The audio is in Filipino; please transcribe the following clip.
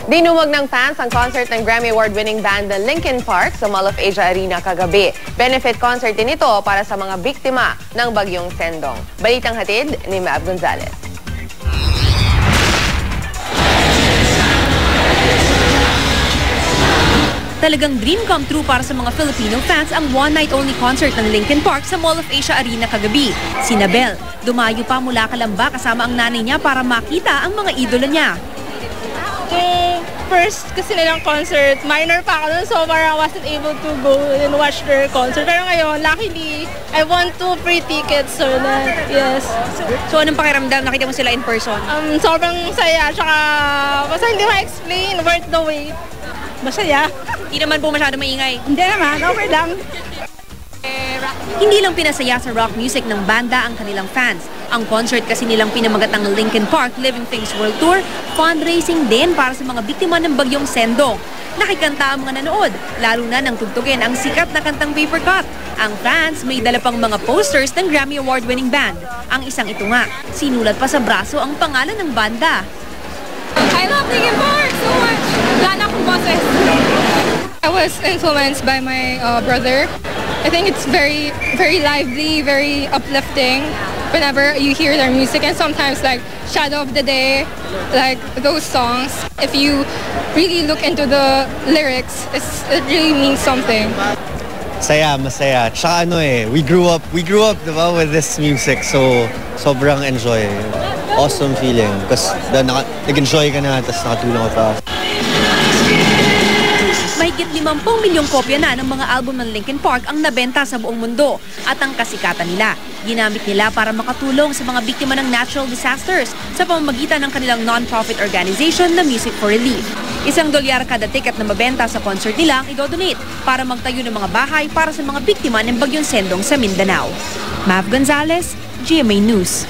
Dinuwag ng fans ang concert ng Grammy Award-winning band na Linkin Park sa Mall of Asia Arena kagabi. Benefit concert din ito para sa mga biktima ng bagyong Sendong. Balitang hatid ni Mav Gonzalez. Talagang dream come true para sa mga Filipino fans ang one-night-only concert ng Linkin Park sa Mall of Asia Arena kagabi. Si Nabel, dumayo pa mula Calamba kasama ang nanay niya para makita ang mga idolo niya. Yung first kasi nilang concert, minor pa ako nun, so parang wasn't able to go and watch their concert. Pero ngayon, luckily, I won 2 free tickets, so that, yes. So anong pakiramdam? Nakita mo sila in person? Sobrang saya, tsaka basta hindi ma-explain, worth the wait. Masaya. Hindi naman po masyado maingay. Hindi naman, okay lang. Hindi lang pinasaya sa rock music ng banda ang kanilang fans. Ang concert kasi nilang pinamagat ng Linkin Park Living Things World Tour, fundraising din para sa mga biktima ng bagyong Sendong. Nakikanta ang mga nanood, lalo na nang tugtugin ang sikat na kantang Paper Cut. Ang fans may dala pang mga posters ng Grammy Award-winning band. Ang isang ito nga, sinulat pa sa braso ang pangalan ng banda. I love Linkin Park so much. Wala na akong boses. I was influenced by my brother. I think it's very, very lively, very uplifting whenever you hear their music, and sometimes like Shadow of the Day, like those songs, if you really look into the lyrics, it really means something. Masaya. Tsaka we grew up, diba, with this music, so sobrang enjoy. Awesome feeling, because nag-enjoy ka na, tapos nakatulong ka pa. Mahigit 50 milyong kopya na ng mga album ng Linkin Park ang nabenta sa buong mundo at ang kasikatan nila. Ginamit nila para makatulong sa mga biktima ng natural disasters sa pamamagitan ng kanilang non-profit organization na Music for Relief. $1 kada ticket na mabenta sa concert nila ang idodonate para magtayo ng mga bahay para sa mga biktima ng bagyong Sendong sa Mindanao. Mav Gonzalez, GMA News.